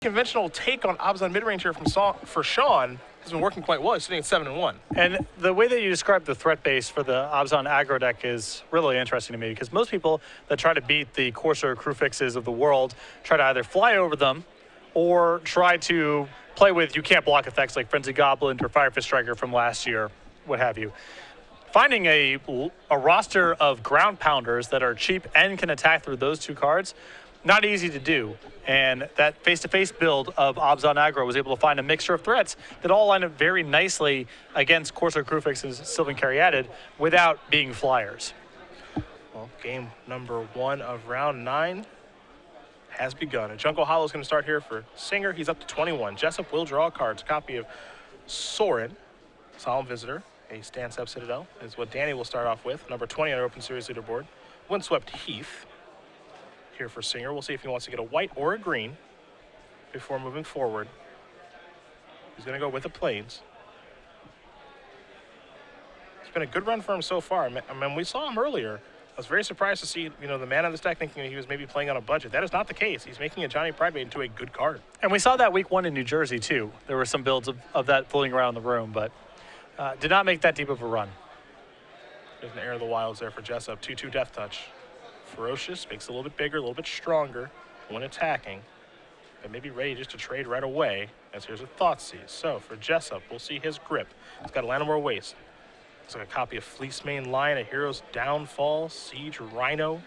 Conventional take on Abzan mid-range here for Sean has been working quite well. He's sitting at 7-1. And the way that you describe the threat base for the Abzan aggro deck is really interesting to me, because most people that try to beat the Corsair crew fixes of the world try to either fly over them or try to play with you can't block effects like Frenzy Goblin or Firefist Striker from last year, what have you. Finding a roster of ground pounders that are cheap and can attack through those two cards, not easy to do. And that face-to-face build of Abzan aggro was able to find a mixture of threats that all line up very nicely against Corsair Crewfix's Sylvan Caryatid without being flyers. Well, game number 1 of round 9 has begun. And Jungle Hollow is going to start here for Singer. He's up to 21. Jessup will draw cards. A copy of Sorin, Solemn Visitor, a Stand-Step Citadel, is what Danny will start off with. Number 20 on our Open Series leaderboard. Windswept Heath here for Singer. We'll see if he wants to get a white or a green before moving forward. He's going to go with the Plains. It's been a good run for him so far. I mean, we saw him earlier. I was very surprised to see, the man on this deck thinking he was maybe playing on a budget. That is not the case. He's making a Johnny Pridemate into a good card. And we saw that week 1 in New Jersey, too. There were some builds of that floating around the room, but did not make that deep of a run. There's an Air of the Wilds there for Jessup. 2/2 Death Touch. Ferocious, makes it a little bit bigger, a little bit stronger when attacking. And maybe ready just to trade right away, as here's a Thoughtseize. So for Jessup, we'll see his grip. He's got a Llanowar Waste. It's like a copy of Fleecemane Lion, a Hero's Downfall, Siege Rhino,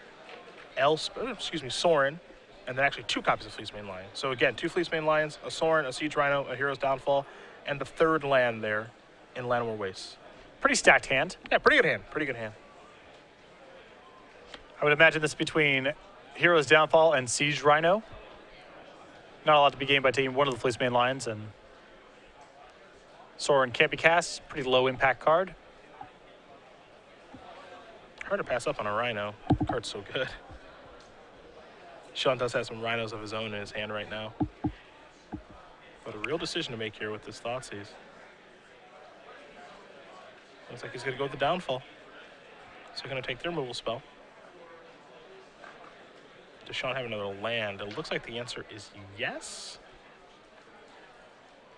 Sorin, and then actually 2 copies of Fleecemane Lion. So again, 2 Fleecemane Lions, a Sorin, a Siege Rhino, a Hero's Downfall, and the 3rd land there in Llanowar Waste. Pretty stacked hand. Yeah, pretty good hand. Pretty good hand. I would imagine this between Hero's Downfall and Siege Rhino. Not allowed to be gained by taking one of the Fleecemane Lions, and Sorin can't be cast. Pretty low impact card. Hard to pass up on a Rhino. The card's so good. Sean does have some Rhinos of his own in his hand right now. But a real decision to make here with this Thoughtseize. Looks like he's going to go with the Downfall. So they're going to take their removal spell. Does Sean have another land? It looks like the answer is yes.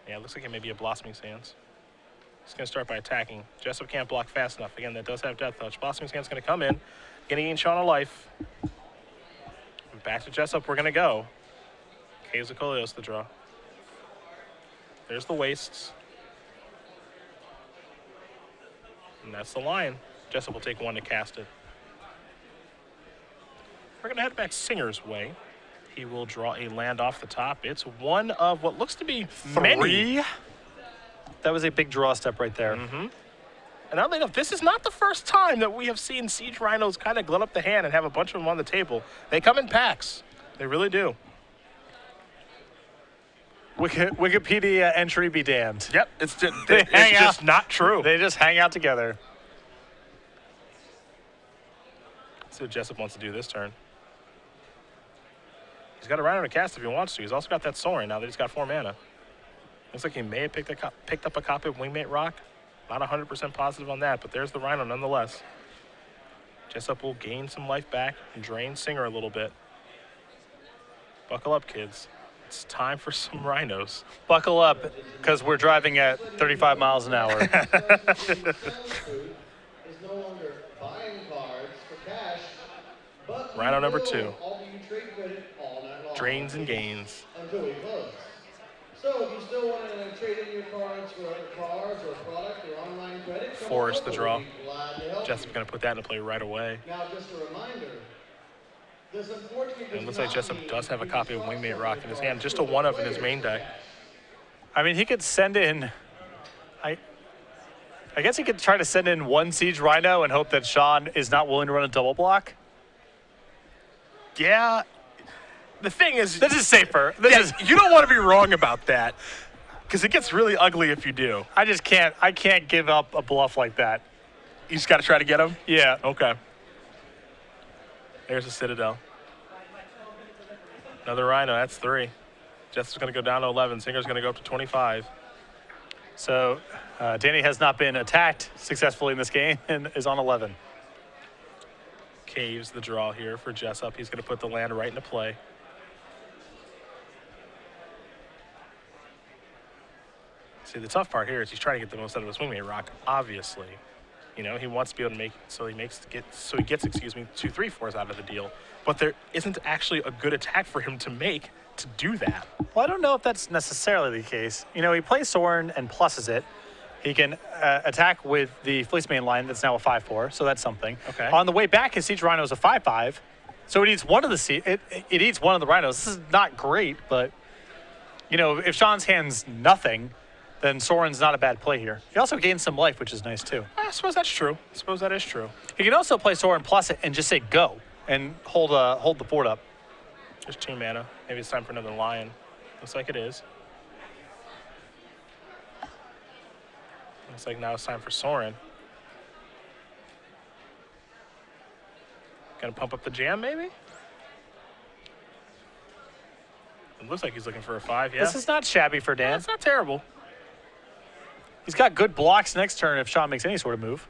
Yeah, it looks like it may be a Blossoming Sands. He's going to start by attacking. Jessup can't block fast enough. Again, that does have Death Touch. Blossoming Sands going to come in. Going to gain Sean a life. Back to Jessup we're going to go. Caves of Koleos the draw. There's the Wastes. And that's the line. Jessup will take 1 to cast it. We're going to head back Singer's way. He will draw a land off the top. It's one of what looks to be many. That was a big draw step right there. And oddly enough, this is not the first time that we have seen Siege Rhinos kind of glut up the hand and have a bunch of them on the table. They come in packs. They really do. Wikipedia entry be damned. Yep, it's just not true. They just hang out together. Let's see what Jessup wants to do this turn. He's got a Rhino to cast if he wants to. He's also got that Sorin now that he's got 4 mana. Looks like he may have picked up a copy of Wingmate Rock. Not 100% positive on that, but there's the Rhino nonetheless. Jessup will gain some life back and drain Singer a little bit. Buckle up, kids. It's time for some Rhinos. Buckle up, because we're driving at 35 miles an hour. Rhino number 2. Drains and gains. So if you still want to trade in your cards for other cards or product or online credit, force the draw. Jessup's going to put that into play right away. Now, just a reminder. It looks like Jessup does have a copy of Wingmate Rock in his hand, just a 1-of in his main deck. I mean, he could send in. I guess he could try to send in 1 Siege Rhino and hope that Sean is not willing to run a double block. Yeah. The thing is, this is safer. You don't want to be wrong about that, because it gets really ugly if you do. I can't give up a bluff like that. You just got to try to get him? Yeah. Okay. There's a Citadel. Another Rhino, that's 3. Jessup's going to go down to 11. Singer's going to go up to 25. So Danny has not been attacked successfully in this game and is on 11. Caves the draw here for Jessup. He's going to put the land right into play. See, the tough part here is he's trying to get the most out of his wingmate rock, obviously. You know, he wants to be able to make he gets 2 3-4s out of the deal. But there isn't actually a good attack for him to make to do that. Well, I don't know if that's necessarily the case. You know, he plays Soren and pluses it. He can attack with the Fleecemane line that's now a 5-4, so that's something. Okay. On the way back, his Siege Rhino is a 5-5, so it eats one of the it eats one of the Rhinos. This is not great, but you know, if Sean's hand's nothing, then Soren's not a bad play here. He also gains some life, which is nice too. I suppose that's true. I suppose that is true. He can also play Soren plus it and just say go and hold the fort up. There's 2 mana. Maybe it's time for another lion. Looks like it is. Looks like now it's time for Soren. Gonna pump up the jam, maybe? It looks like he's looking for a 5, yeah. This is not shabby for Dan. It's not terrible. He's got good blocks next turn if Sean makes any sort of move.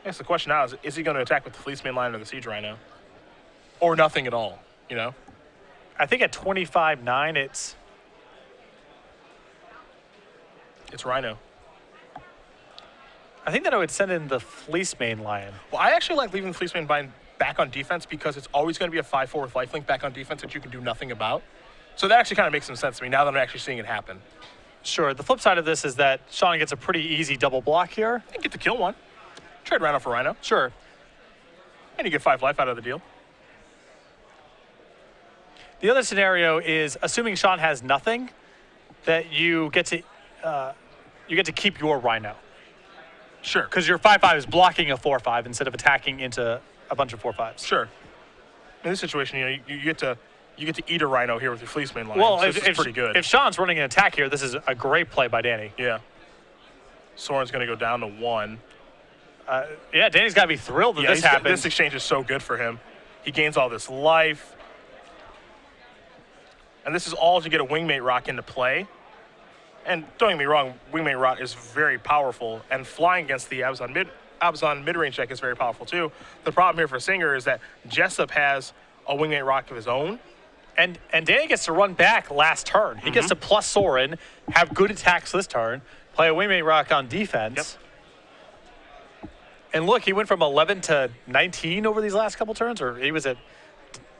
I guess the question now is he going to attack with the Fleecemane line or the Siege Rhino? Or nothing at all, you know? I think at 25-9, It's Rhino. I think that I would send in the Fleecemane Lion. Well, I actually like leaving the Fleecemane line back on defense because it's always going to be a 5-4 with lifelink back on defense that you can do nothing about. So that actually kind of makes some sense to me now that I'm actually seeing it happen. Sure. The flip side of this is that Sean gets a pretty easy double block here. And get to kill one. Trade Rhino for Rhino. Sure. And you get 5 life out of the deal. The other scenario is assuming Sean has nothing, that you get to keep your Rhino. Sure. Because your 5-5 is blocking a 4-5 instead of attacking into a bunch of 4-5s. Sure. In this situation, you know, you get to eat a Rhino here with your Fleecemane line. Well, so this is pretty good. If Sean's running an attack here, this is a great play by Danny. Yeah. Soren's going to go down to 1. Yeah, Danny's got to be thrilled that this happened. This exchange is so good for him. He gains all this life. And this is all to get a Wingmate Rock into play. And don't get me wrong, Wingmate Rock is very powerful, and flying against the Abzan mid-range deck is very powerful too. The problem here for Singer is that Jessup has a Wingmate Rock of his own. And Danny gets to run back last turn. He gets to plus Soren, have good attacks this turn, play a Wingmate Rock on defense. Yep. And look, he went from 11 to 19 over these last couple turns, or he was at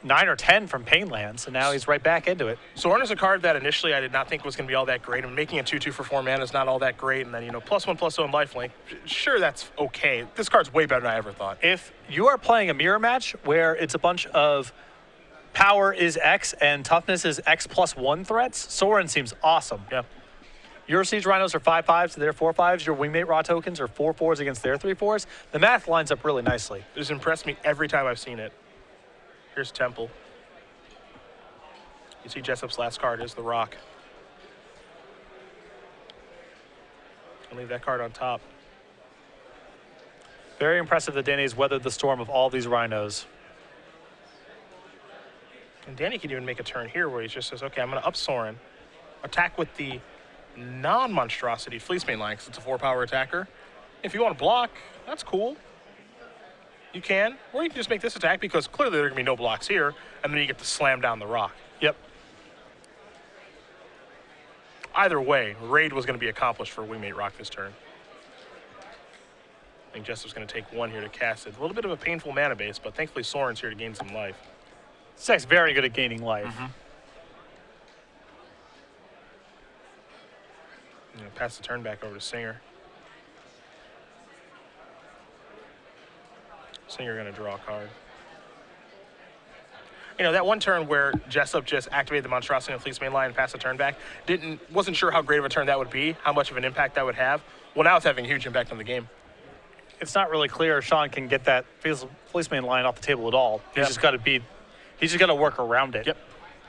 9 or 10 from Painlands, and now he's right back into it. Soren is a card that initially I did not think was going to be all that great, and making a 2/2 for 4 mana is not all that great, and then, you know, +1/+1 lifelink, sure, that's okay. This card's way better than I ever thought. If you are playing a mirror match where it's a bunch of power is X and toughness is X+1 threats, Soren seems awesome. Yeah. Your Siege Rhinos are 5/5s to their 4/5s. Your Wingmate Raw tokens are 4/4s against their 3/4s. The math lines up really nicely. It's impressed me every time I've seen it. Here's Temple. You see Jessup's last card is the Rock. I'll leave that card on top. Very impressive that Danny's weathered the storm of all these Rhinos. And Danny can even make a turn here where he just says, okay, I'm going to up Soren, attack with the non-monstrosity Fleecemane line because it's a 4-power attacker. If you want to block, that's cool. You can. Or you can just make this attack because clearly there are going to be no blocks here, and then you get to slam down the Rock. Yep. Either way, Raid was going to be accomplished for Wingmate Rock this turn. I think Jessup's going to take 1 here to cast it. A little bit of a painful mana base, but thankfully Soren's here to gain some life. This deck's very good at gaining life. You know, pass the turn back over to Singer. Singer going to draw a card. You know, that one turn where Jessup just activated the Monstrosity and Fleecemane line and passed the turn back, wasn't sure how great of a turn that would be, how much of an impact that would have. Well, now it's having a huge impact on the game. It's not really clear if Sean can get that Fleecemane line off the table at all. He's just got to work around it. Yep.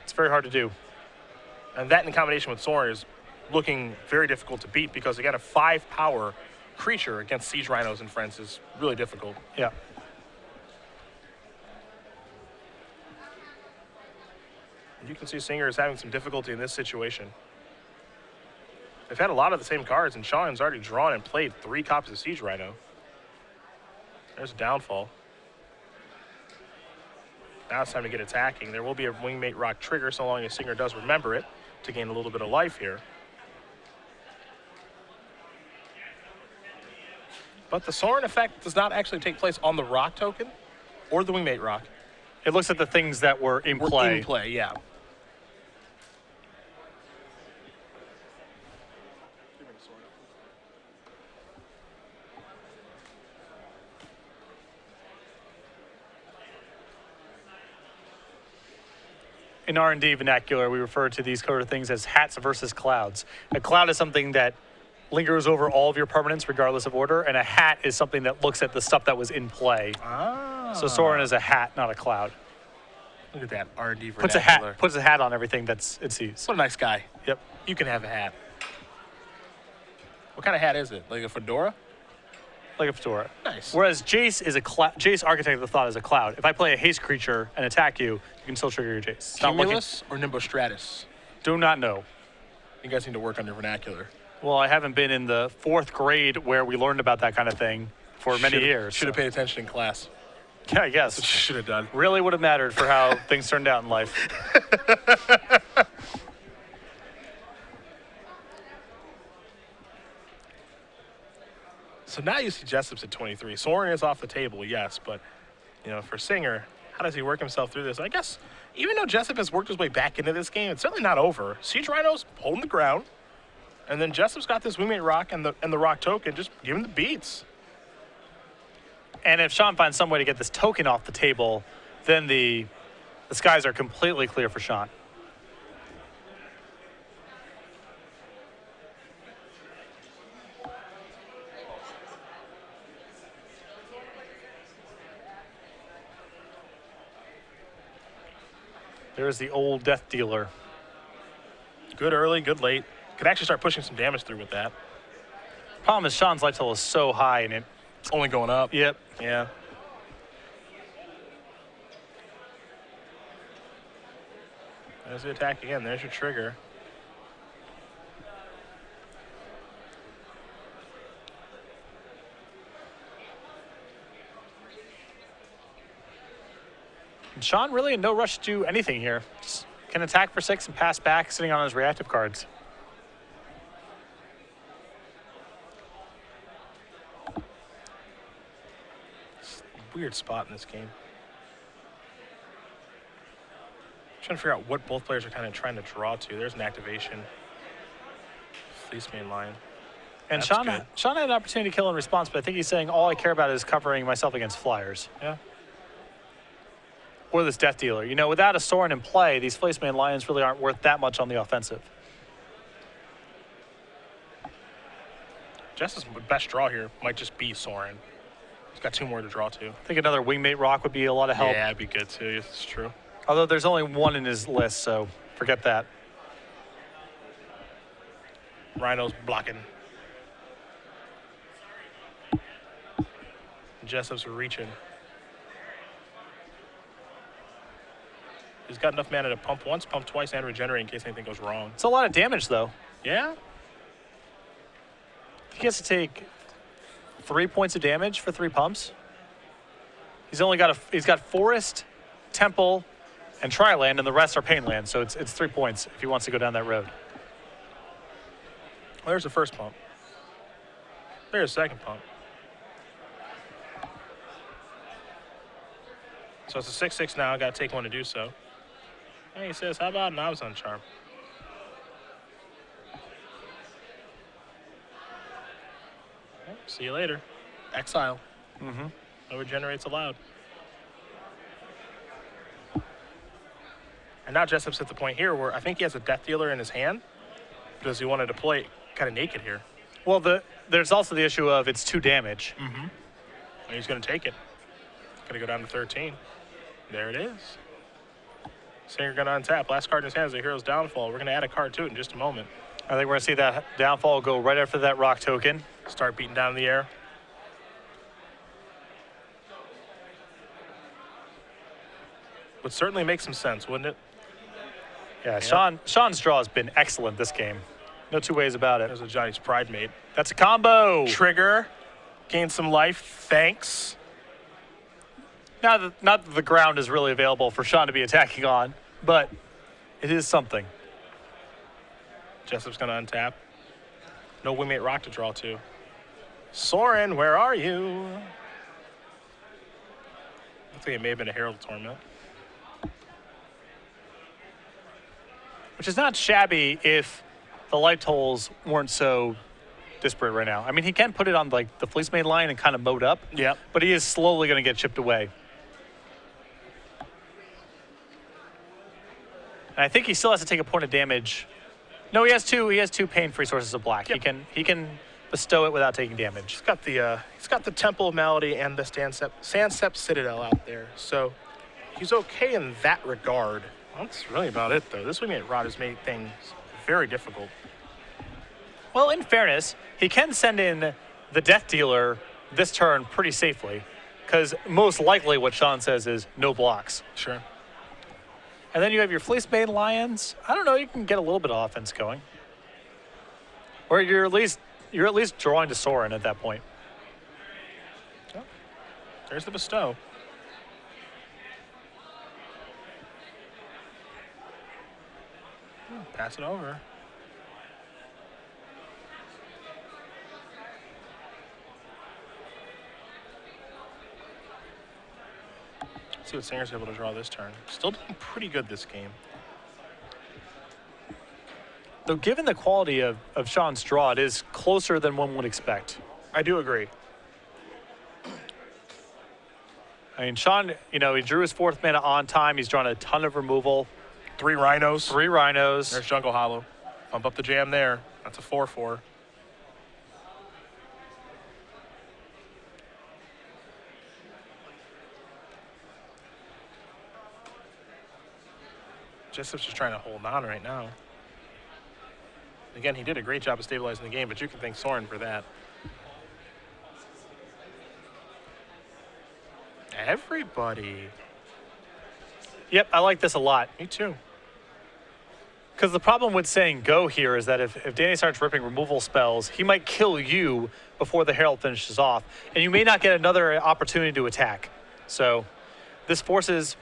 It's very hard to do. And that in combination with Soren is looking very difficult to beat because, again, a 5-power creature against Siege Rhinos and friends is really difficult. Yeah. You can see Singer is having some difficulty in this situation. They've had a lot of the same cards, and Sean's already drawn and played 3 copies of Siege Rhino. There's a downfall. Now it's time to get attacking. There will be a Wingmate Rock trigger so long as Singer does remember it to gain a little bit of life here. But the Soren effect does not actually take place on the rock token or the wingmate rock. It looks at the things that were in We're play. in play, yeah. In R&D vernacular, we refer to these sort of things as hats versus clouds. A cloud is something that lingers over all of your permanents regardless of order, and a hat is something that looks at the stuff that was in play. Ah. So Soren is a hat, not a cloud. Look at that R&D Puts vernacular. a hat on everything it sees. What a nice guy. Yep. You can have a hat. What kind of hat is it? Like a fedora? Like a fedora. Nice. Whereas Jace is Jace, Architect of the Thought, is a cloud. If I play a haste creature and attack you, you can still trigger your Jace. It's not looking- Cumulus or Nimbostratus? Do not know. You guys need to work on your vernacular. Well, I haven't been in the 4th grade where we learned about that kind of thing for many years. Should have paid attention in class. Yeah, I guess. Should have done. Really would have mattered for how things turned out in life. So now you see Jessup's at 23. Soren is off the table, yes, but for Singer, how does he work himself through this? I guess even though Jessup has worked his way back into this game, it's certainly not over. Siege Rhino's holding the ground, and then Jessup's got this wingmate rock and the rock token, just giving the beats. And if Sean finds some way to get this token off the table, then the skies are completely clear for Sean. There's the old death dealer. Good early, good late. Could actually start pushing some damage through with that. Problem is Sean's life total is so high and It's only going up. Yep. Yeah. There's the attack again. There's your trigger. And Sean really in no rush to do anything here. Just can attack for 6 and pass back, sitting on his reactive cards. Weird spot in this game. Trying to figure out what both players are kind of trying to draw to. There's an activation. Fleece main line. And That's Sean good. had an opportunity to kill in response, but I think he's saying all I care about is covering myself against flyers. Yeah. Or this death dealer. Without a Soren in play, these Fleece main lions really aren't worth that much on the offensive. Jess's best draw here might just be Soren. He's got 2 more to draw to. I think another wingmate rock would be a lot of help. Yeah, it'd be good too. It's true. Although there's only 1 in his list, so forget that. Rhino's blocking. Jessup's reaching. He's got enough mana to pump once, pump twice, and regenerate in case anything goes wrong. It's a lot of damage, though. Yeah? He gets to take 3 points of damage for 3 pumps. He's got Forest, Temple, and Triland, and the rest are Painland, so it's 3 points if he wants to go down that road. Well, there's the first pump. There's the second pump. So it's a 6/6 now. Got to take 1 to do so. And he says, how about an Abzan Charm? Okay, see you later. Exile. Mm-hmm. No regenerates allowed. And now Jessup's at the point here where I think he has a Death Dealer in his hand because he wanted to play kind of naked here. Well, there's also the issue of it's 2 damage. Mm-hmm. And he's going to take it. Going to go down to 13. There it is. Singer going to untap. Last card in his hand is the Hero's Downfall. We're going to add a card to it in just a moment. I think we're going to see that downfall go right after that rock token. Start beating down in the air. Would certainly make some sense, wouldn't it? Yeah, Yep. Sean's draw has been excellent this game. No 2 ways about it. There's a Johnny's Pride mate. That's a combo. Trigger. Gain some life. Thanks. Not that the ground is really available for Sean to be attacking on, but it is something. Jessup's going to untap. No wingmate rock to draw to. Soren, where are you? I think it may have been a Herald Torment. Which is not shabby if the light tolls weren't so disparate right now. I mean, he can put it on like the Fleece Main line and kind of mode up. Yep. But he is slowly going to get chipped away. And I think he still has to take a point of damage. No, he has two. He has two pain-free sources of black. Yep. He can bestow it without taking damage. He's got the Temple of Malady and the Sansep Citadel out there, so he's okay in that regard. That's really about it, though. This Wingmate Rod has made things very difficult. Well, in fairness, he can send in the Death Dealer this turn pretty safely, because most likely what Sean says is no blocks. Sure. And then you have your Fleece Main Lions. I don't know, you can get a little bit of offense going. Or you're at least drawing to Soren at that point. Oh, there's the bestow. Pass it over. See what Singer's able to draw this turn. Still doing pretty good this game. Though given the quality of Sean's draw, it is closer than one would expect. I do agree. I mean, Sean, he drew his 4th mana on time. He's drawn a ton of removal. 3 Rhinos. 3 Rhinos. There's Jungle Hollow. Bump up the jam there. That's a 4/4. Jessup's just trying to hold on right now. Again, he did a great job of stabilizing the game, but you can thank Soren for that. Everybody. Yep, I like this a lot. Me too. Because the problem with saying go here is that if Danny starts ripping removal spells, he might kill you before the Herald finishes off, and you may not get another opportunity to attack. So this forces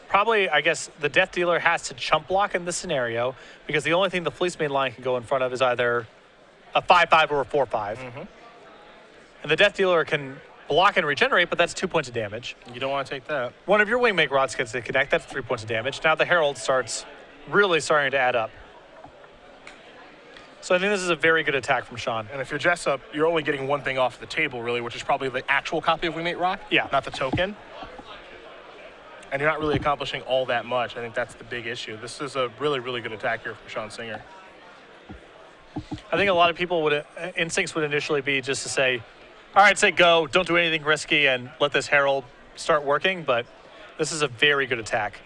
probably, I guess, the Death Dealer has to chump block in this scenario, because the only thing the Fleece Main line can go in front of is either a 5/5 or a 4/5. And the Death Dealer can block and regenerate, but that's 2 points of damage. You don't want to take that. One of your Wingmate Rods gets to connect, that's 3 points of damage. Now the Herald starts really starting to add up. So I think this is a very good attack from Sean. And if you're Jessup, you're only getting one thing off the table, really, which is probably the actual copy of Wingmate Rock, Yeah. not the token. And you're not really accomplishing all that much. I think that's the big issue. This is a really, really good attack here from Sean Singer. I think a lot of people instincts would initially be just to say, all right, say go, don't do anything risky, and let this Herald start working, but this is a very good attack.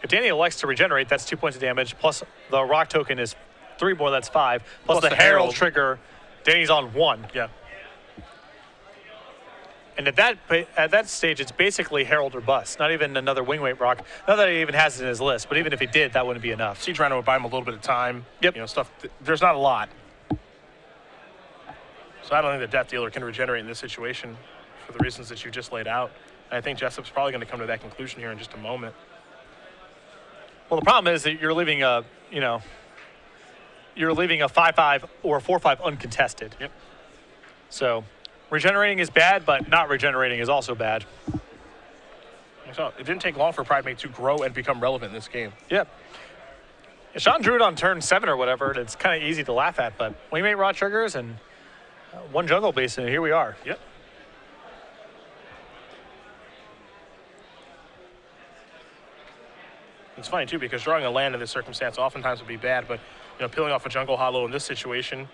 If Danny elects to regenerate, that's 2 points of damage, plus the rock token is 3 more, that's 5, plus the Herald trigger, Danny's on 1. Yeah. And at that stage, it's basically Herald or bust, not even another Wingmate Rock. Not that he even has it in his list, but even if he did, that wouldn't be enough. Siege Rhino would buy him a little bit of time. Yep. Stuff. There's not a lot. So I don't think the Death Dealer can regenerate in this situation for the reasons that you just laid out. And I think Jessup's probably going to come to that conclusion here in just a moment. Well, the problem is that you're leaving a 5/5 or a 4/5 uncontested. Yep. So regenerating is bad, but not regenerating is also bad. So it didn't take long for Pridemate to grow and become relevant in this game. Yep. Sean drew it on turn 7 or whatever, and it's kind of easy to laugh at, but Wingmate Rod triggers and 1 jungle base, and here we are. Yep. It's funny, too, because drawing a land in this circumstance oftentimes would be bad, but, peeling off a Jungle Hollow in this situation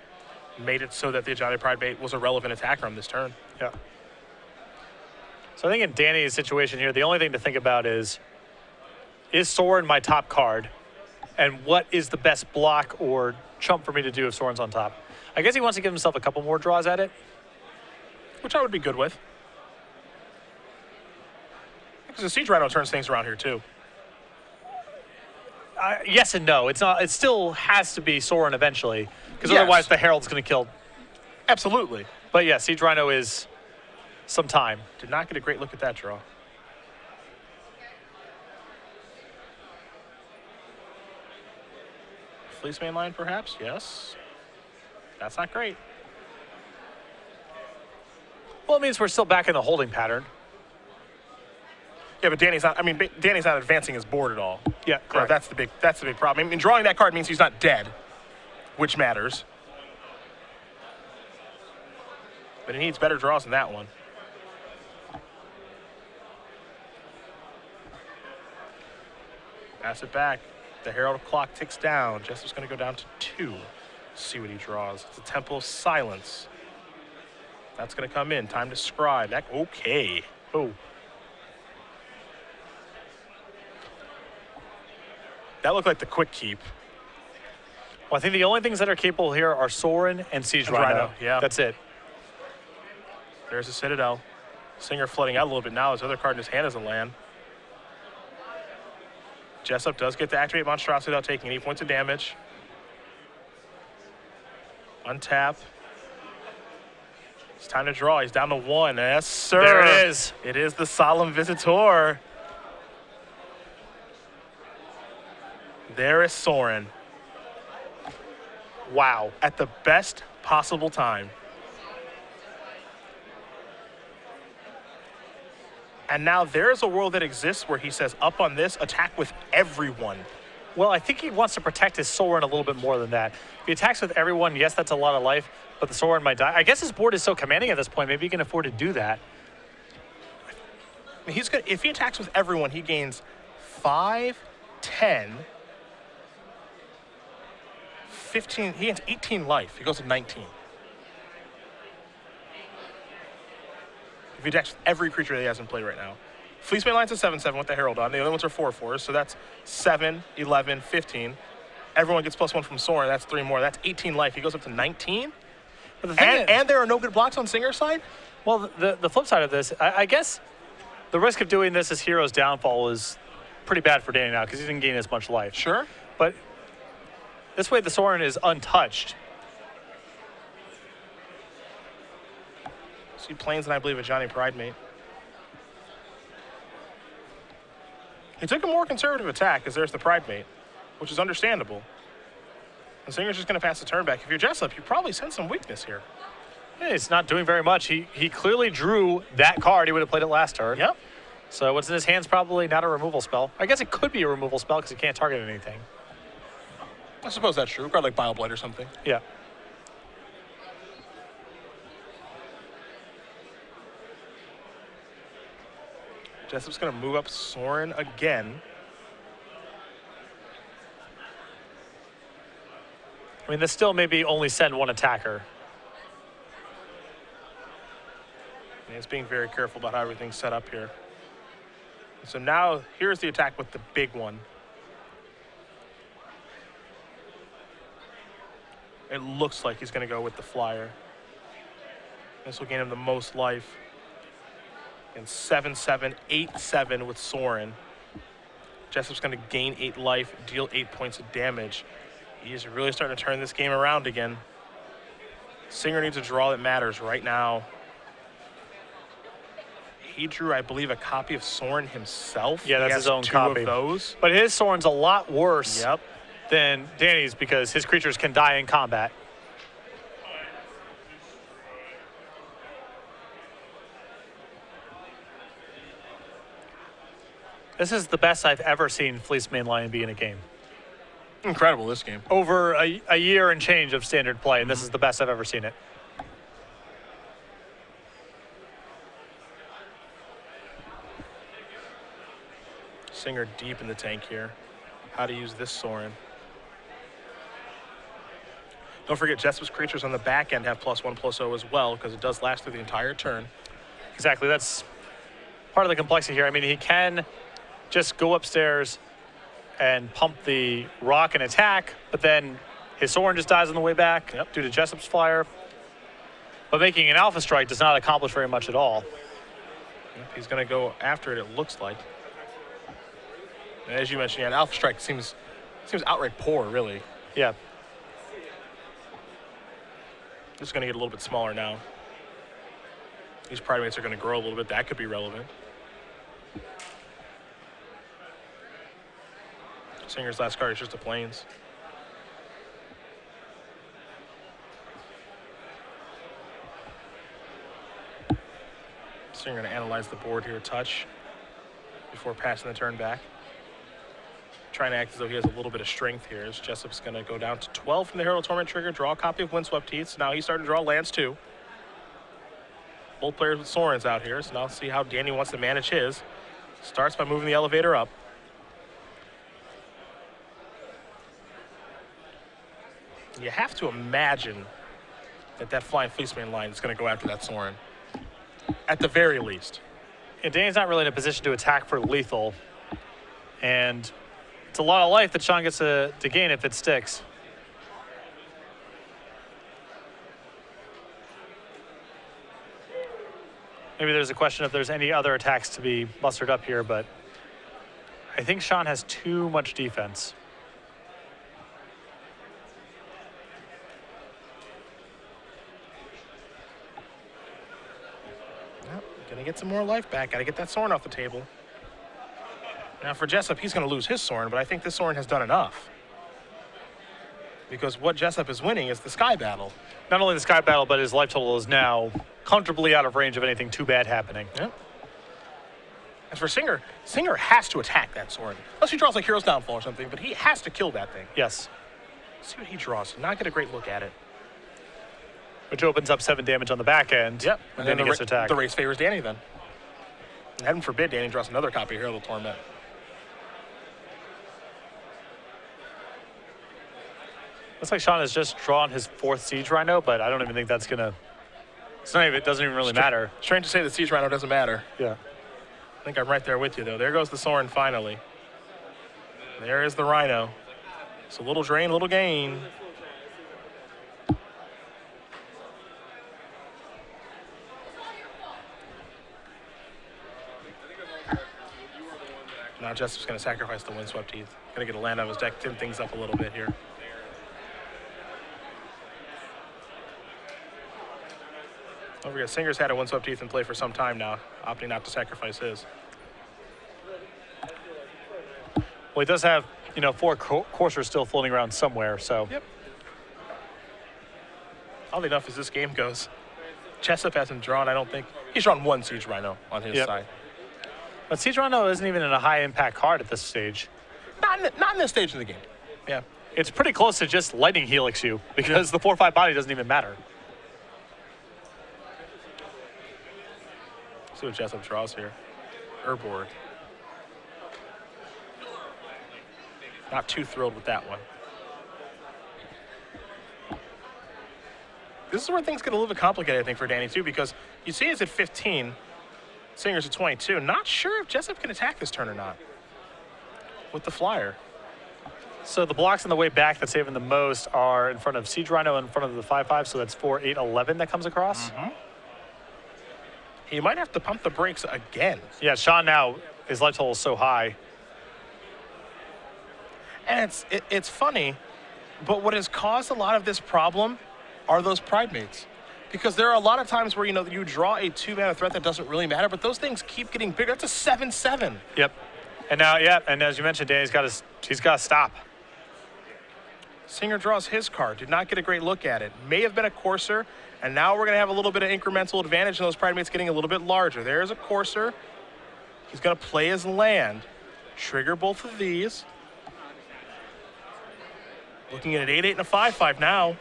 made it so that the Ajani Pridemate was a relevant attacker on this turn. Yeah. So I think in Danny's situation here, the only thing to think about is Soren my top card? And what is the best block or chump for me to do if Soren's on top? I guess he wants to give himself a couple more draws at it. Which I would be good with. Because the Siege Rhino turns things around here, too. Yes and no. It's not. It still has to be Soren eventually, because Yes. otherwise the Herald's going to kill. Absolutely. But yeah, Siege Rhino is some time. Did not get a great look at that draw. Fleece mainline, perhaps? Yes. That's not great. Well, it means we're still back in the holding pattern. Yeah, but Danny's not. I mean, Danny's not advancing his board at all. Yeah, correct. That's the big problem. I mean, drawing that card means he's not dead, which matters. But he needs better draws than that one. Pass it back. The Herald clock ticks down. Jessup's going to go down to 2. See what he draws. It's a Temple of Silence. That's going to come in. Time to scribe. Okay. Oh. That looked like the quick keep. Well, I think the only things that are capable here are Sorin and Siege Rhino. Yeah. That's it. There's the Citadel. Singer flooding out a little bit now. His other card in his hand doesn't land. Jessup does get to activate Monstrosity without taking any points of damage. Untap. It's time to draw. He's down to 1. Yes, sir. There it is. It is the Solemn Visitor. There is Sorin. Wow. At the best possible time. And now there's a world that exists where he says, up on this, attack with everyone. Well, I think he wants to protect his Sorin a little bit more than that. If he attacks with everyone, yes, that's a lot of life, but the Sorin might die. I guess his board is so commanding at this point, maybe he can afford to do that. I mean, he's good. If he attacks with everyone, he gains 5, 10, 15. He gains 18 life. He goes to 19. If he attacks with every creature that he has in play right now. Fleece Mainline's a 7/7 with the Herald on. The other ones are 4/4s, so that's 7, 11, 15. Everyone gets +1 from Sorin. That's 3 more. That's 18 life. He goes up to 19. But the thing And there are no good blocks on Singer's side? well, the flip side of this, I guess the risk of doing this as Hero's downfall is pretty bad for Danny now because he didn't gain as much life. Sure. But this way the Sorin is untouched. See Plains and I believe a Johnny Pridemate. He took a more conservative attack because there's the Pridemate, which is understandable. The Singer's just going to pass the turn back. If you're Jessup, you probably sense some weakness here. Yeah, it's not doing very much. He clearly drew that card. He would have played it last turn. Yep. So what's in his hand's probably not a removal spell. I guess it could be a removal spell because he can't target anything. I suppose that's true. A card like Bile Blight or something. Yeah. Jessup's going to move up Sorin again. I mean, this still maybe only send one attacker. And he's being very careful about how everything's set up here. So now, here's the attack with the big one. It looks like he's going to go with the flyer. This will gain him the most life. And 7/7, 8/7 with Sorin. Jessup's going to gain 8 life, deal 8 points of damage. He's really starting to turn this game around again. Singer needs a draw that matters right now. He drew, I believe, a copy of Sorin himself. Yeah, that's he his has own 2 copy. of those. But his Sorin's a lot worse Yep. than Danny's because his creatures can die in combat. This is the best I've ever seen Fleece Mainline be in a game. Incredible, this game. Over a year and change of standard play, and this is the best I've ever seen it. Singer deep in the tank here. How to use this Sorin. Don't forget, Jessup's creatures on the back end have +1/+0 as well, because it does last through the entire turn. Exactly, that's part of the complexity here. I mean, he can just go upstairs and pump the rock and attack, but then his Sorin just dies on the way back due to Jessup's flyer. But making an Alpha Strike does not accomplish very much at all. Yep, he's going to go after it looks like. And as you mentioned, yeah, an Alpha Strike seems outright poor, really. Yeah. This is going to get a little bit smaller now. These Pridemates are going to grow a little bit. That could be relevant. Singer's last card is just a Plains. Singer going to analyze the board here, touch, before passing the turn back. Trying to act as though he has a little bit of strength here. As Jessup's going to go down to 12 from the Herald Torment trigger, draw a copy of Windswept Teeth. So now he's starting to draw lands too. Both players with Soren's out here, so now let's see how Danny wants to manage his. Starts by moving the elevator up. You have to imagine that Flying Fleeceman line is going to go after that Soren, at the very least. And Danny's not really in a position to attack for lethal. And it's a lot of life that Sean gets to gain if it sticks. Maybe there's a question if there's any other attacks to be mustered up here, but I think Sean has too much defense. Yep, gonna get some more life back. Gotta get that Soren off the table. Now for Jessup, he's going to lose his Soren, but I think this Soren has done enough. Because what Jessup is winning is the Sky Battle. Not only the Sky Battle, but his life total is now comfortably out of range of anything too bad happening. Yep. As for Singer, Singer has to attack that Soren. Unless he draws like Hero's Downfall or something, but he has to kill that thing. Yes. See what he draws. Not get a great look at it. Which opens up 7 damage on the back end. Yep. And then he gets attacked. The race favors Danny then. And heaven forbid Danny draws another copy of Herald Torment. Looks like Sean has just drawn his 4th Siege Rhino, but I don't even think that's gonna. It's not even. It doesn't even really matter. Strange to say that Siege Rhino doesn't matter. Yeah. I think I'm right there with you though. There goes the Soren finally. There is the Rhino. It's a little drain, a little gain. Now Jessup's going to sacrifice the Windswept Teeth. Going to get a land out of his deck, tin things up a little bit here. Don't forget, Singer's had a Windswept Teeth in play for some time now, opting not to sacrifice his. Well, he does have, 4 coursers still floating around somewhere, so. Yep. Oddly enough, as this game goes, Jessup hasn't drawn, I don't think. He's drawn 1 Siege Rhino on his side. But Siege Rhino isn't even in a high impact card at this stage. Not in this stage of the game. Yeah. It's pretty close to just Lightning Helix you, because the 4/5 body doesn't even matter. See what Jessup draws here. Urborg. Not too thrilled with that one. This is where things get a little bit complicated, I think, for Danny, too, because you see it's at 15, Singer's at 22. Not sure if Jessup can attack this turn or not with the flyer. So the blocks on the way back that save him the most are in front of Siege Rhino, in front of the 5/5, so that's 4, 8, 11 that comes across. Mm-hmm. He might have to pump the brakes again. Yeah, Sean now, his life total is so high. And it's funny, but what has caused a lot of this problem are those Pride Mates. Because there are a lot of times where, you draw a 2-mana threat that doesn't really matter, but those things keep getting bigger. That's a 7/7. Yep. And now, and as you mentioned, Danny's got to stop. Singer draws his card. Did not get a great look at it. May have been a Courser, and now we're going to have a little bit of incremental advantage in those Pride Mates getting a little bit larger. There's a Courser. He's going to play his land. Trigger both of these. Looking at an 8/8 and a 5/5 now.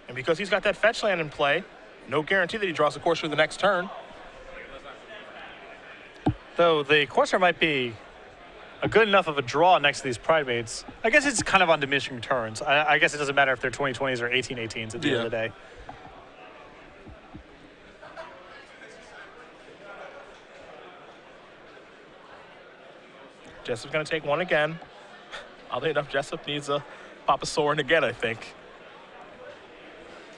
And because he's got that fetch land in play, no guarantee that he draws a Courser the next turn. Though the Courser might be a good enough of a draw next to these Pride Mates. I guess it's kind of on diminishing returns. I guess it doesn't matter if they're 20/20s or 18/18s at the end of the day. Jessup's going to take one again. Oddly enough, Jessup needs a Papa Soren again, I think.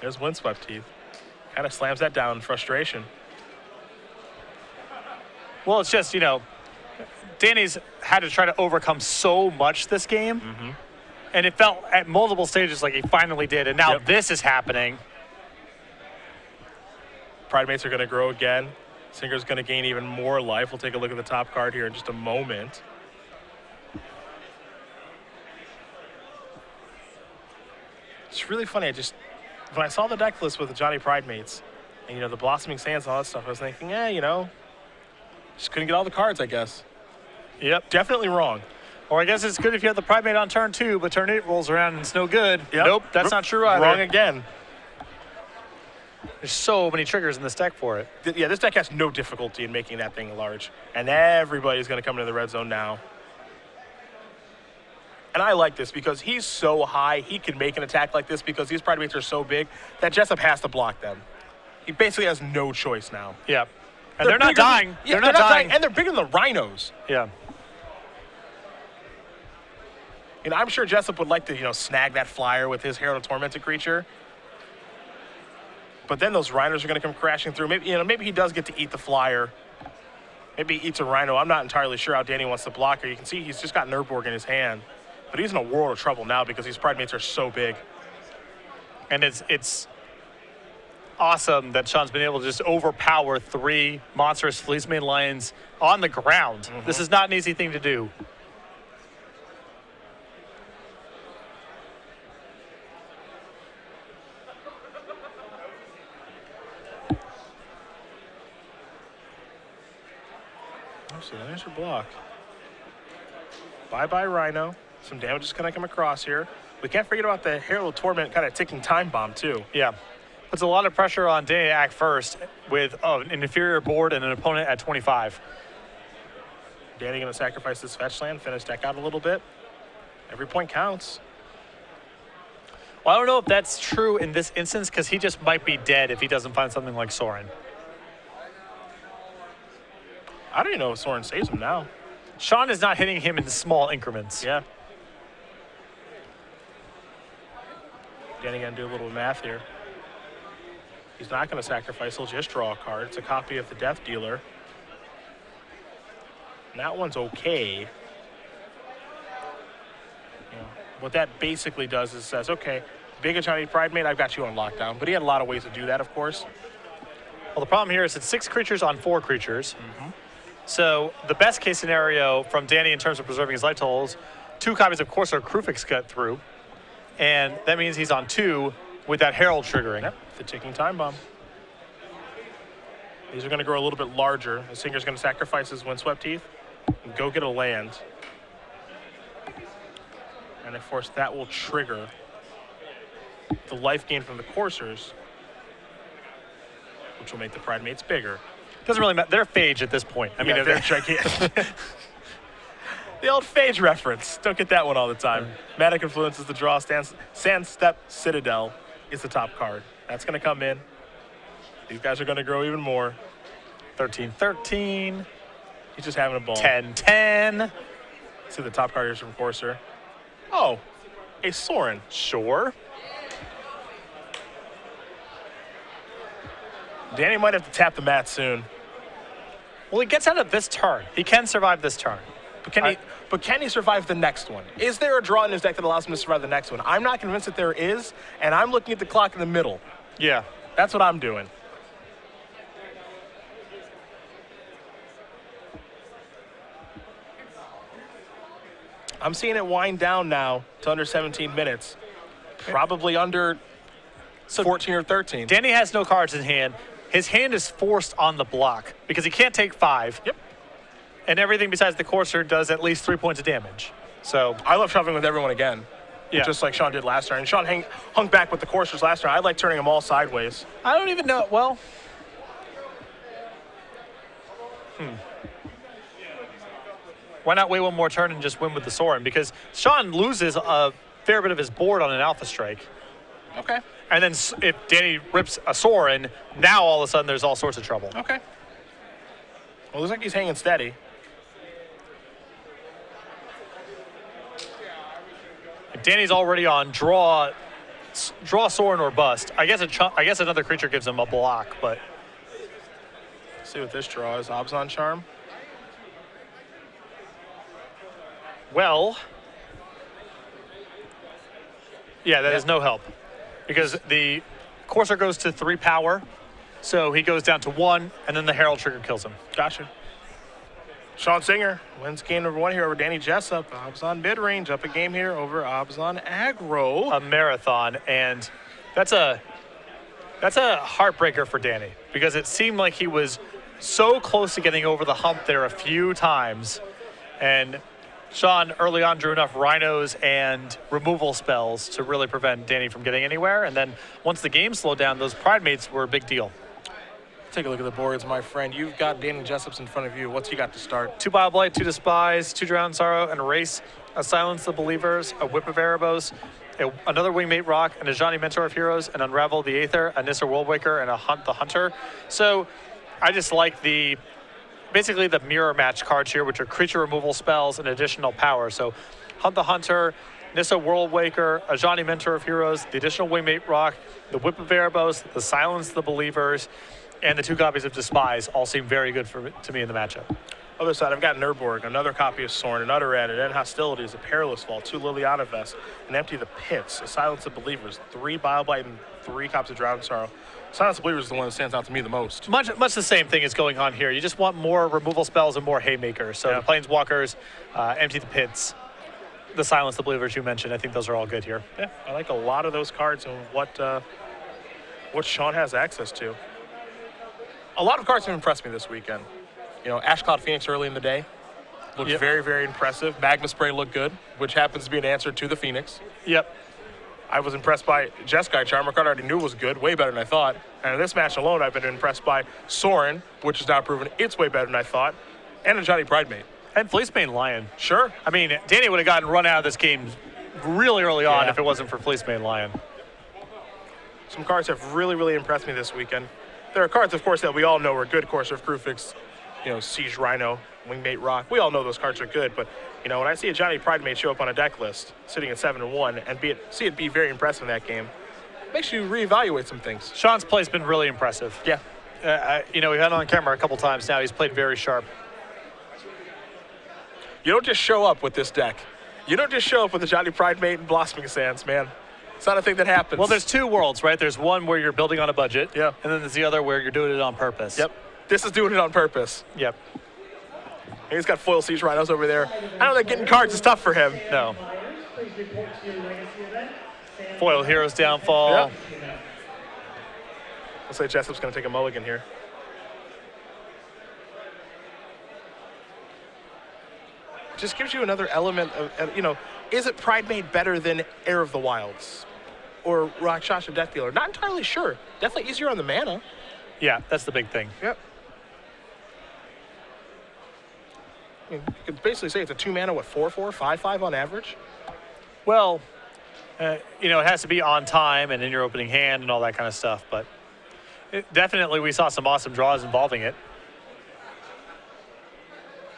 There's Windswept Teeth. Kind of slams that down in frustration. Well, it's just, Danny's had to try to overcome so much this game. Mm-hmm. And it felt at multiple stages like he finally did. And now this is happening. Pride Mates are going to grow again. Singer's going to gain even more life. We'll take a look at the top card here in just a moment. It's really funny. When I saw the deck list with the Johnny Pride Mates, And, the Blossoming Sands and all that stuff, I was thinking, just couldn't get all the cards, I guess. Yep. Definitely wrong. Or I guess it's good if you have the Primate on turn 2, but turn 8 rolls around and it's no good. Yep. Nope, that's not true either. Wrong again. There's so many triggers in this deck for it. Yeah, this deck has no difficulty in making that thing large. And everybody's going to come into the red zone now. And I like this because he's so high, he can make an attack like this because these Primates are so big that Jessup has to block them. He basically has no choice now. Yeah. And they're not dying. Yeah, they're not dying. And they're bigger than the Rhinos. Yeah. I'm sure Jessup would like to, snag that flyer with his Herald of Tormented creature. But then those Rhinos are going to come crashing through. Maybe he does get to eat the flyer. Maybe he eats a Rhino. I'm not entirely sure how Danny wants to block her. You can see he's just got Nurborg in his hand. But he's in a world of trouble now because these Primates are so big. And it's awesome that Sean's been able to just overpower 3 monstrous Fleecemane Lions on the ground. Mm-hmm. This is not an easy thing to do. So there's your block. Bye-bye, Rhino. Some damage is going to come across here. We can't forget about the Herald of Torment kind of ticking time bomb, too. Yeah. Puts a lot of pressure on Danny to act first with an inferior board and an opponent at 25. Danny going to sacrifice this fetch land, finish deck out a little bit. Every point counts. Well, I don't know if that's true in this instance because he just might be dead if he doesn't find something like Sorin. I don't even know if Sorin saves him now. Sean is not hitting him in small increments. Yeah. Danny going to do a little math here. He's not going to sacrifice. He'll just draw a card. It's a copy of the Death Dealer. And that one's okay. What that basically does is says, okay, big Chinese Primate, I've got you on lockdown. But he had a lot of ways to do that, of course. Well, the problem here is it's 6 creatures on 4 creatures. Mm-hmm. So the best case scenario from Danny in terms of preserving his life totals, 2 copies of Corsair Crufix cut through. And that means he's on 2 with that Herald triggering. Yep, the ticking time bomb. These are going to grow a little bit larger. The Singer's going to sacrifice his Windswept Teeth and go get a land. And of course, that will trigger the life gain from the Coursers, which will make the Primates bigger. Doesn't really matter. They're phage at this point. I mean, they're gigantic. The old phage reference. Don't get that one all the time. Manic Influence is the draw. Sandstep Citadel is the top card. That's going to come in. These guys are going to grow even more. 13-13. He's just having a ball. 10-10. See the top card here from Corsair. Oh, a Sorin. Sure. Danny might have to tap the mat soon. Well, he gets out of this turn. He can survive this turn. But can he survive the next one? Is there a draw in his deck that allows him to survive the next one? I'm not convinced that there is, and I'm looking at the clock in the middle. Yeah. That's what I'm doing. I'm seeing it wind down now to under 17 minutes. Probably under 14 or 13. Danny has no cards in hand. His hand is forced on the block because he can't take 5. Yep. And everything besides the Corsair does at least 3 points of damage. So I love shoving with everyone again. Yeah. Just like Sean did last turn. And Sean hung back with the Coursers last turn. I like turning them all sideways. I don't even know. Well. Why not wait one more turn and just win with the Sorin? Because Sean loses a fair bit of his board on an Alpha Strike. Okay. And then if Danny rips a Sorin, now all of a sudden there's all sorts of trouble. Okay. Well, looks like he's hanging steady. Danny's already on draw Sorin or bust. I guess another creature gives him a block, but Let's see what this draw is. Abzan Charm. well, yeah, that is no help because the Corsair goes to 3 power, so he goes down to 1, and then the Herald trigger kills him. Gotcha. Sean Singer wins game number 1 here over Danny Jessup. Abzan mid-range up a game here over Abzan Aggro. A marathon, and that's That's a heartbreaker for Danny because it seemed like he was so close to getting over the hump there a few times. And Sean early on drew enough rhinos and removal spells to really prevent Danny from getting anywhere. And then once the game slowed down, those Pride Mates were a big deal. Take a look at the boards, my friend. You've got Danny Jessup's in front of you. What's he got to start? 2 Bile-Blight, 2 Despise, 2 Drown Sorrow, and Erase, a Silence the Believers, a Whip of Erebos, another Wingmate Rock, and a Johnny Mentor of Heroes, an Unravel the Aether, a Nissa Worldwaker, and a Hunt the Hunter. So I just like basically the mirror match cards here, which are creature removal spells and additional power. So Hunt the Hunter, Nissa Worldwaker, a Johnny Mentor of Heroes, the additional Wingmate Rock, the Whip of Erebos, the Silence the Believers, and the 2 copies of Despise all seem very good to me in the matchup. Other side, I've got Nurborg, another copy of Sorin, an Utter End, an End Hostilities, a Perilous Fall, 2 Liliana Vests, an Empty the Pits, a Silence the Believers, 3 Bile-Blight, and 3 copies of Drowned Sorrow. Silence the Believers is the one that stands out to me the most. Much the same thing is going on here. You just want more removal spells and more Haymakers. So the Planeswalkers, Empty the Pits, the Silence the Believers you mentioned, I think those are all good here. Yeah, I like a lot of those cards and what Sean has access to. A lot of cards have impressed me this weekend. You know, Ash Cloud Phoenix early in the day looked very, very impressive. Magma Spray looked good, which happens to be an answer to the Phoenix. Yep. I was impressed by Jeskai Charm. A card I already knew was good, way better than I thought. And in this match alone, I've been impressed by Sorin, which is now proven it's way better than I thought, and a Johnny Pridemate. And Fleecemane Lion. Sure. I mean, Danny would have gotten run out of this game really early on if it wasn't for Fleecemane Lion. Some cards have really, really impressed me this weekend. There are cards, of course, that we all know are good. Courser of Crucifix, you know, Siege Rhino, Wingmate Rock. We all know those cards are good, but you know, when I see a Johnny Pridemate show up on a deck list, sitting at 7-1, and see it be very impressive in that game, makes you reevaluate some things. Sean's play's been really impressive. Yeah. You know, we've had him on camera a couple times now. He's played very sharp. You don't just show up with this deck. You don't just show up with a Johnny Pridemate and Blossoming Sands, man. It's not a thing that happens. Well, there's 2 worlds, right? There's one where you're building on a budget. Yeah. And then there's the other where you're doing it on purpose. Yep. This is doing it on purpose. Yep. And he's got foil Siege Rhinos over there. I know that getting cards is tough for him. No. Foil Heroes Downfall. Yep. Looks like Jessup's going to take a mulligan here. Just gives you another element of, you know, is it Pridemate better than Heir of the Wilds or Rakshasa Death Dealer? Not entirely sure. Definitely easier on the mana. Yeah, that's the big thing. Yep. I mean, you could basically say it's a 2 mana with 4/4, 5/5 on average. Well, you know, it has to be on time and in your opening hand and all that kind of stuff, but definitely we saw some awesome draws involving it.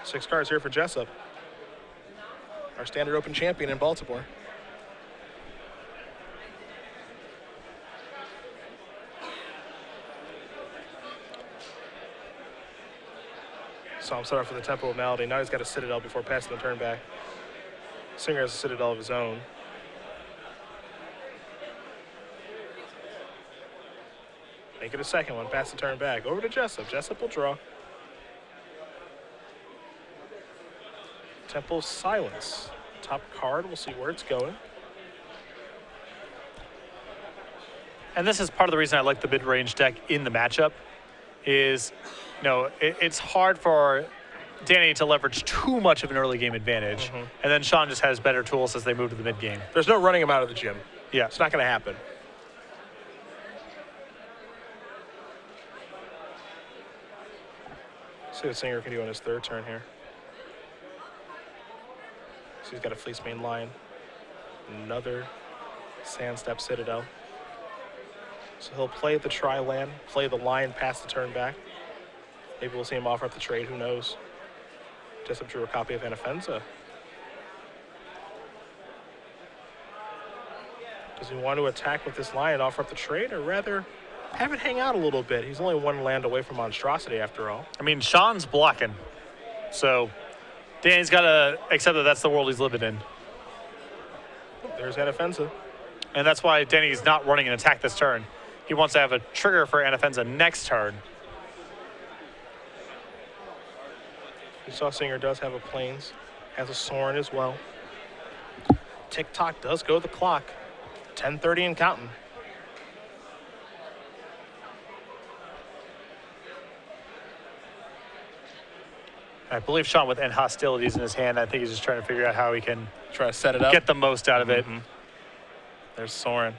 6 cards here for Jessup, our standard open champion in Baltimore. Saw him start off with the Temple of Malady. Now he's got a Citadel before passing the turn back. Singer has a Citadel of his own. Make it a second one, pass the turn back. Over to Jessup. Jessup will draw. Temple of Silence. Top card, we'll see where it's going. And this is part of the reason I like the mid-range deck in the matchup is, you know, it's hard for Danny to leverage too much of an early game advantage. And then Sean just has better tools as they move to the mid game. There's no running him out of the gym. Yeah. It's not going to happen. See what Singer can do on his 3rd turn here. So he's got a Fleecemane Lion. Another Sandstep Citadel. So he'll play the Tri-Land, play the Lion, pass the turn back. Maybe we'll see him offer up the trade, who knows. Jessup drew a copy of Anafenza. Does he want to attack with this Lion, offer up the trade, or rather have it hang out a little bit? He's only 1 land away from Monstrosity after all. I mean, Sean's blocking. So Danny's got to accept that that's the world he's living in. There's Anafenza. And that's why Danny's not running an attack this turn. He wants to have a trigger for Anafenza next turn. You saw Singer does have a Plains, has a Sorin as well. Tick-tock does go the clock. 10:30 and counting. I believe Sean with end hostilities in his hand. I think he's just trying to figure out how he can Try to set it up. get the most out of it. There's Soren.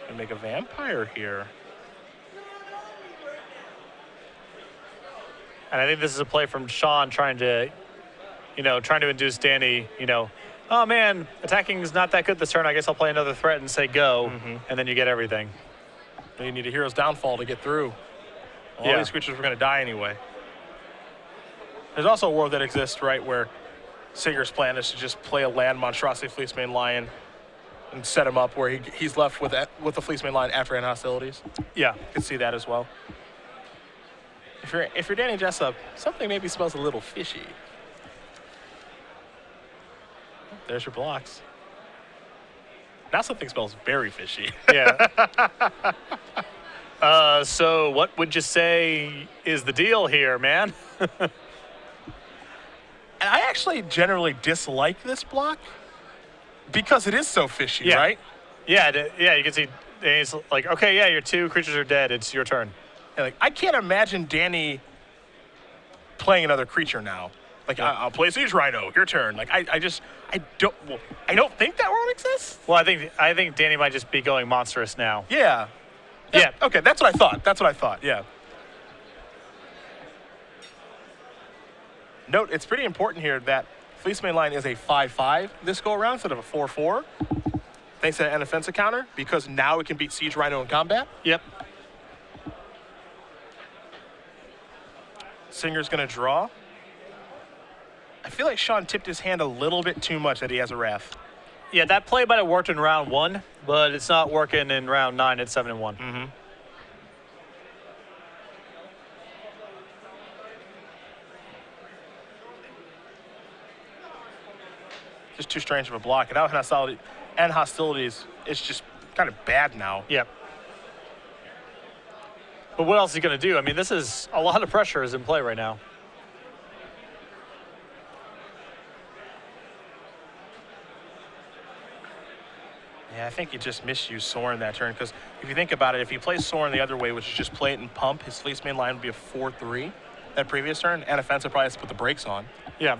Gonna make a vampire here. And I think this is a play from Sean trying to induce Danny, oh man, attacking is not that good this turn. I guess I'll play another threat and say go, and then you get everything. You need a hero's downfall to get through. All these creatures were going to die anyway. There's also a world that exists, right, where Singer's plan is to just play a land Monstrosity Fleecemane Lion and set him up where he's left with the Fleecemane Lion after end hostilities. Yeah. You can see that as well. If you're Danny Jessup, something maybe smells a little fishy. There's your blocks. Now something smells very fishy. Yeah. So what would you say is the deal here, man? And I actually generally dislike this block because it is so fishy, right? Yeah, you can see Danny's like, okay, yeah, your 2 creatures are dead. It's your turn. And like, I can't imagine Danny playing another creature now. Like, I'll play Siege Rhino, your turn. Like, I don't think that world exists. Well, I think Danny might just be going monstrous now. Yeah. Yeah. Okay, that's what I thought. Yeah. Note, it's pretty important here that Fleecemane Lion is a 5/5 this go around instead of a 4/4. Thanks to an offensive counter, because now it can beat Siege Rhino in combat. Yep. Singer's gonna draw. I feel like Sean tipped his hand a little bit too much that he has a Wrath. Yeah, that play might have worked in round 1, but it's not working in round 9 at 7-1. Just too strange of a block. And now hostilities, it's just kind of bad now. Yep. But what else is he going to do? I mean, this is a lot of pressure is in play right now. Yeah, I think he just misused Soren that turn, because if you think about it, if he plays Soren the other way, which is just play it and pump, his Fleecemane Lion would be a 4/3 that previous turn, and offensive probably has to put the brakes on. Yeah.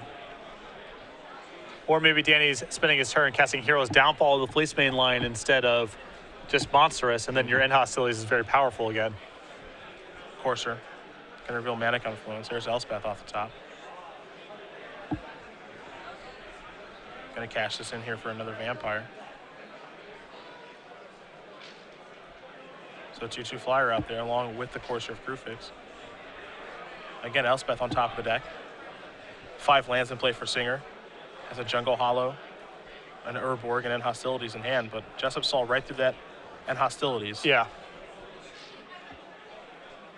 Or maybe Danny's spending his turn casting Hero's Downfall of the Fleecemane Lion instead of just Monstrous, and then your end hostilities is very powerful again. Courser can reveal Mana Confluence. There's Elspeth off the top. Gonna cash this in here for another Vampire. So 2/2 flyer out there along with the Courser of Crewfix. Again, Elspeth on top of the deck. 5 lands in play for Singer. Has a Jungle Hollow, an Urborg, and then hostilities in hand, but Jessup saw right through that and hostilities. Yeah.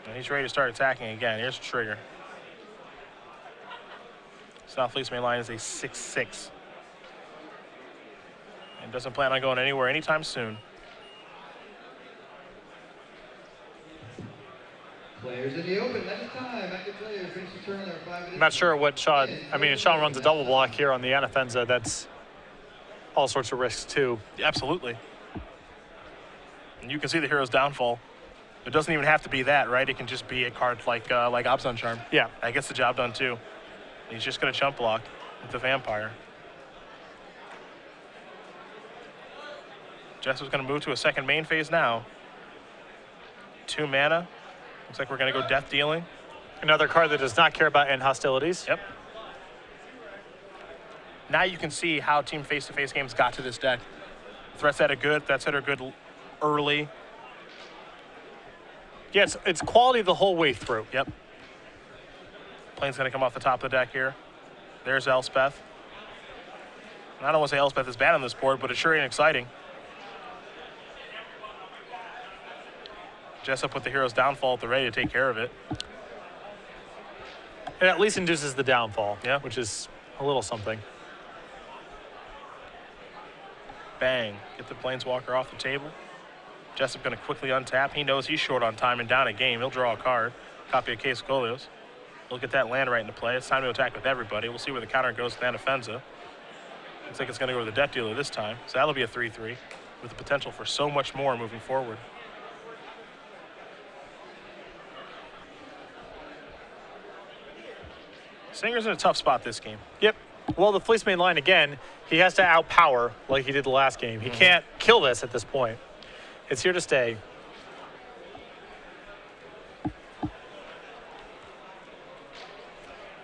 And he's ready to start attacking again. Here's the trigger. South Fleecemane Lion is a 6/6. And doesn't plan on going anywhere anytime soon. Players in the open, that is time. Active players finish the turn. There are 5 minutes. I'm not sure what Sean, Sean runs a double block here on the Anafenza. That's all sorts of risks too. Absolutely. And you can see the Hero's Downfall. It doesn't even have to be that, right? It can just be a card like Abzan Charm. Yeah. That gets the job done too. He's just going to chump block with the Vampire. Jessup's going to move to a second main phase now. 2 mana. Looks like we're going to go Death Dealing. Another card that does not care about end hostilities. Yep. Now you can see how team face-to-face games got to this deck. Threats that are good early. Yeah, it's quality the whole way through. Yep. Plane's going to come off the top of the deck here. There's Elspeth. And I don't want to say Elspeth is bad on this board, but it sure ain't exciting. Jessup with the Hero's Downfall at the ready to take care of it. It at least induces the downfall, yeah, which is a little something. Bang. Get the Planeswalker off the table. Jessup going to quickly untap. He knows he's short on time and down a game. He'll draw a card. Copy of Case Colios. He'll get that land right into play. It's time to attack with everybody. We'll see where the counter goes to Anafenza. Looks like it's going to go with the Death Dealer this time. So that'll be a 3/3 with the potential for so much more moving forward. Singer's in a tough spot this game. Yep. Well, the Fleece main line, again, he has to outpower like he did the last game. He can't kill this at this point. It's here to stay.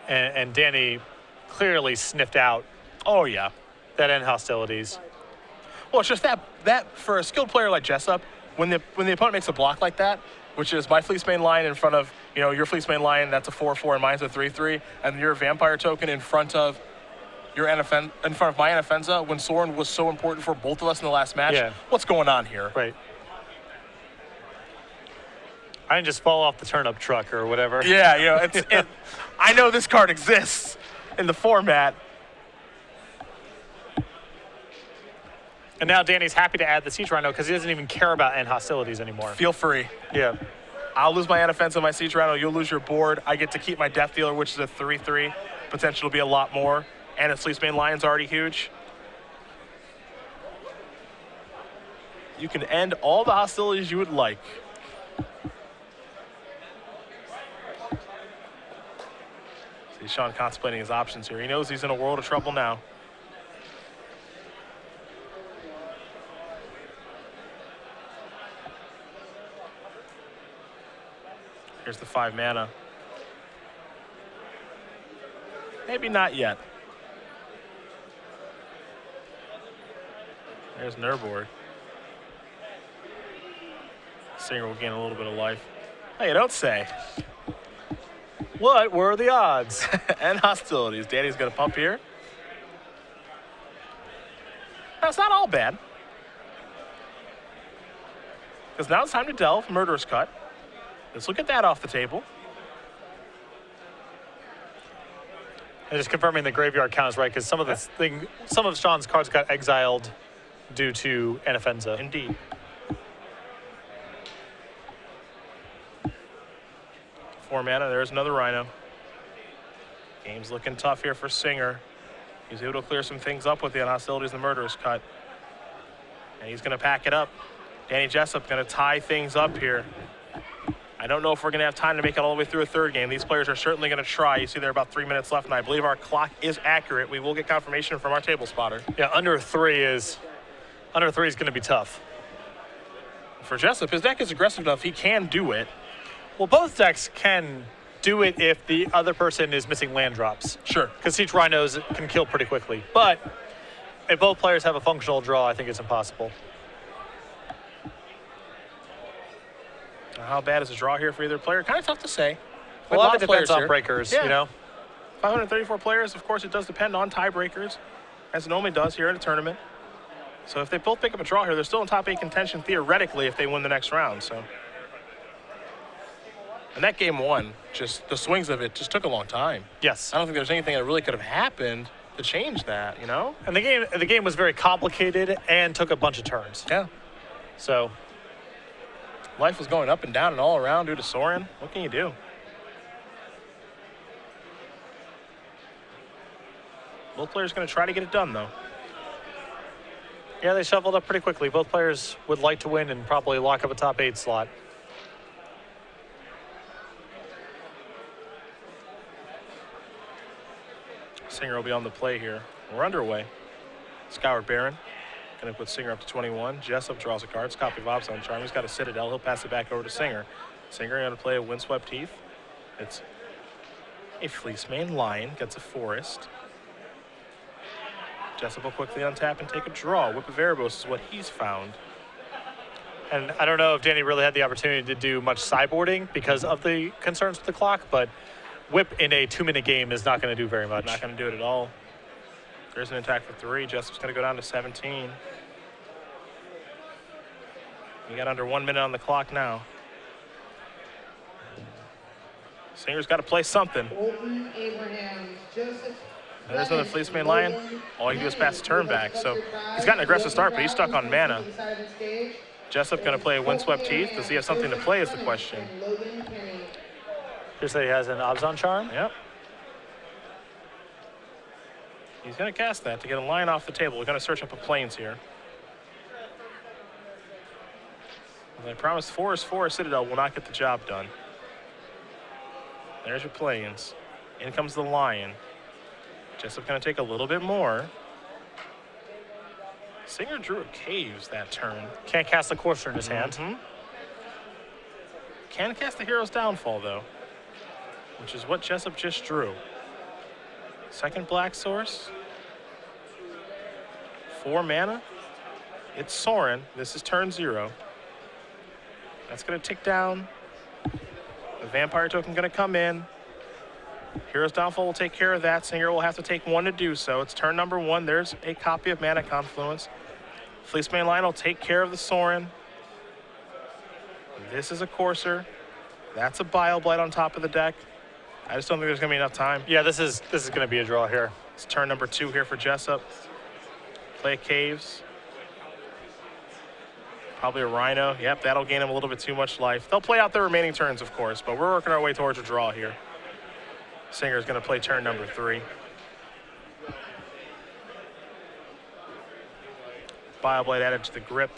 And Danny clearly sniffed out Oh, yeah. that end hostilities. Well, it's just that for a skilled player like Jessup, when the opponent makes a block like that, which is my Fleece main line in front of, your Fleece main line, that's a 4/4 and mine's a 3/3, and your Vampire token in front of in front of my Anafenza, when Soren was so important for both of us in the last match. Yeah. What's going on here? Right. I didn't just fall off the turnip truck or whatever. Yeah, I know this card exists in the format. And now Danny's happy to add the Siege Rhino because he doesn't even care about end hostilities anymore. Feel free. Yeah. I'll lose my Anafenza and my Siege Rhino. You'll lose your board. I get to keep my Death Dealer, which is a 3/3. Potential to be a lot more. And its Fleece main line's already huge. You can end all the hostilities you would like. See Sean contemplating his options here. He knows he's in a world of trouble now. Here's the 5 mana. Maybe not yet. There's Nurboard. Singer will gain a little bit of life. Hey, you don't say. What were the odds? And hostilities. Danny's going to pump here. That's not all bad. Because now it's time to delve. Murderous Cut. Let's look at that off the table. And just confirming the graveyard count is right because some of Sean's cards got exiled due to Anafenza. Indeed. Four mana, there's another Rhino. Game's looking tough here for Singer. He's able to clear some things up with the hostilities and the Murderous Cut. And he's going to pack it up. Danny Jessup going to tie things up here. I don't know if we're going to have time to make it all the way through a third game. These players are certainly going to try. You see there are about 3 minutes left, and I believe our clock is accurate. We will get confirmation from our table spotter. Yeah, under three is going to be tough. For Jessup, his deck is aggressive enough. He can do it. Well, both decks can do it if the other person is missing land drops. Sure. Because Siege Rhinos can kill pretty quickly. But if both players have a functional draw, I think it's impossible. How bad is the draw here for either player? Kind of tough to say. A lot of it depends players on here. breakers, Yeah. you know? 534 players, of course, it does depend on tiebreakers, as it normally does here in a tournament. So if they both pick up a draw here, they're still in top 8 contention theoretically if they win the next round. So, and that game one, just the swings of it just took a long time. Yes. I don't think there's anything that really could have happened to change that, you know? And the game was very complicated and took a bunch of turns. Yeah. So Life was going up and down and all around due to Soren. What can you do? Both players going to try to get it done, though. yeah, they shuffled up pretty quickly. Both players would like to win and probably lock up a top 8 slot. Singer will be on the play here. We're underway. Scoured Baron. Going to put Singer up to 21. Jessup draws a card. Copy of Obscene Charm. He's got a Citadel. He'll pass it back over to Singer. Singer going to play a Windswept Heath. It's a Fleece main Lion. Gets a Forest. Jessup will quickly untap and take a draw. Whip of Erebos is what he's found. And I don't know if Danny really had the opportunity to do much sideboarding because of the concerns with the clock, but Whip in a 2-minute game is not going to do very much. Not going to do it at all. There's an attack for 3. Jessup's going to go down to 17. We got under 1 minute on the clock now. Singer's got to play something. Bolton, Abraham, Joseph. There's another Fleece main Lion. All he can do is pass the turn back. So he's got an aggressive start, but he's stuck on mana. Jessup going to play a Windswept Heath. Does he have something to play is the question. Just that he has an Obscene Charm. Yep. He's going to cast that to get a line off the table. We're going to search up a Plains here. As I promised, Forest 4 Citadel will not get the job done. There's your Plains. In comes the Lion. Jessup going to take a little bit more. Singer drew a Caves that turn. Can't cast the Courser in his hand. Can cast the Hero's Downfall, though, which is what Jessup just drew. Second black source. 4 mana. It's Sorin. This is turn 0. That's going to tick down. The Vampire token going to come in. Hero's Downfall will take care of that. Singer will have to take 1 to do so. It's turn number 1. There's a copy of Mana Confluence. Fleeceman Lion will take care of the Sorin. This is a Courser. That's a Bile-Blight on top of the deck. I just don't think there's going to be enough time. Yeah, this is going to be a draw here. It's turn number 2 here for Jessup. Play Caves. Probably a Rhino. Yep, that'll gain him a little bit too much life. They'll play out their remaining turns, of course, but we're working our way towards a draw here. Singer's going to play turn number 3. Bile-Blight added to the grip.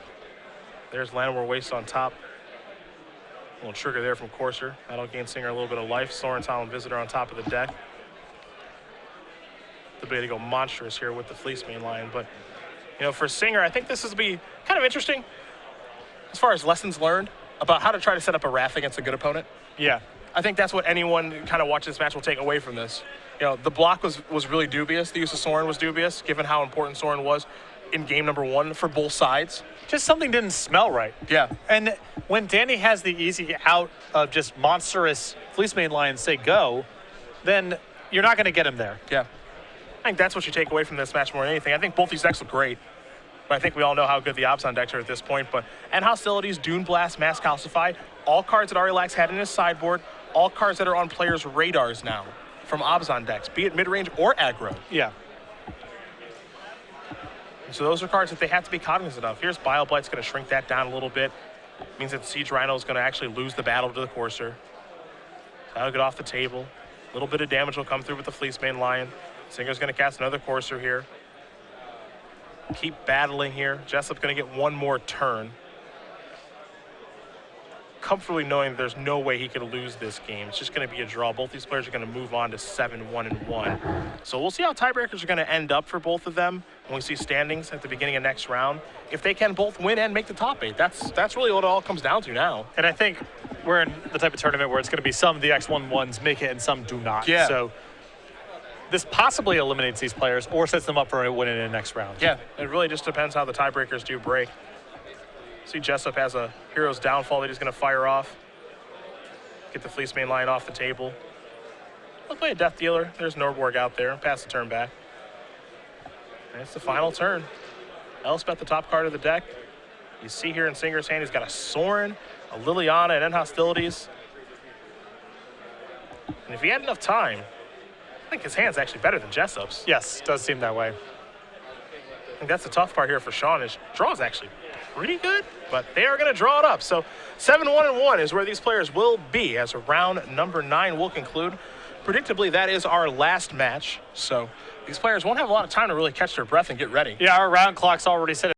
There's Llanowar Waste on top. A little trigger there from Courser. That'll gain Singer a little bit of life. Sorin Talon Visitor on top of the deck. The ability to go monstrous here with the Fleeceman Lion. But, you know, for Singer, I think this will be kind of interesting as far as lessons learned about how to try to set up a Wrath against a good opponent. Yeah. I think that's what anyone kind of watching this match will take away from this. You know, the block was really dubious. The use of Sorin was dubious, given how important Sorin was in game number 1 for both sides. Just something didn't smell right. Yeah. And when Danny has the easy out of just monstrous Fleeceman Lions say go, then you're not going to get him there. Yeah. I think that's what you take away from this match more than anything. I think both these decks look great. But I think we all know how good the Abzan decks are at this point. And Hostilities, Dune Blast, Mass Calcify, all cards that Arilax had in his sideboard, all cards that are on players' radars now from Abzan decks, be it mid-range or aggro. Yeah. So those are cards that they have to be cognizant of. Here's Bile-Blight's going to shrink that down a little bit. Means that Siege Rhino is going to actually lose the battle to the Courser. That'll get off the table. A little bit of damage will come through with the Fleeceman Lion. Singer's going to cast another Courser here. Keep battling here. Jessup's going to get 1 more turn. Comfortably knowing there's no way he could lose this game. It's just going to be a draw. Both these players are going to move on to 7-1-1. So we'll see how tiebreakers are going to end up for both of them when we see standings at the beginning of next round. If they can both win and make the top 8, that's really what it all comes down to now. And I think we're in the type of tournament where it's going to be some of the X1-1s make it and some do not. Yeah. So this possibly eliminates these players or sets them up for a win in the next round. Yeah, it really just depends how the tiebreakers do break. See, Jessup has a Hero's Downfall that he's going to fire off. Get the Fleeceman Lion off the table. He'll play a Death Dealer. There's Norborg out there. Pass the turn back. And it's the final turn. Elspeth, the top card of the deck. You see here in Singer's hand, he's got a Sorin, a Liliana, and then Hostilities. And if he had enough time, I think his hand's actually better than Jessup's. Yes, does seem that way. I think that's the tough part here for Sean. His draw is actually pretty good, but they are going to draw it up. So 7-1-1 is where these players will be as round number 9 will conclude. Predictably, that is our last match. So these players won't have a lot of time to really catch their breath and get ready. Yeah, our round clock's already set.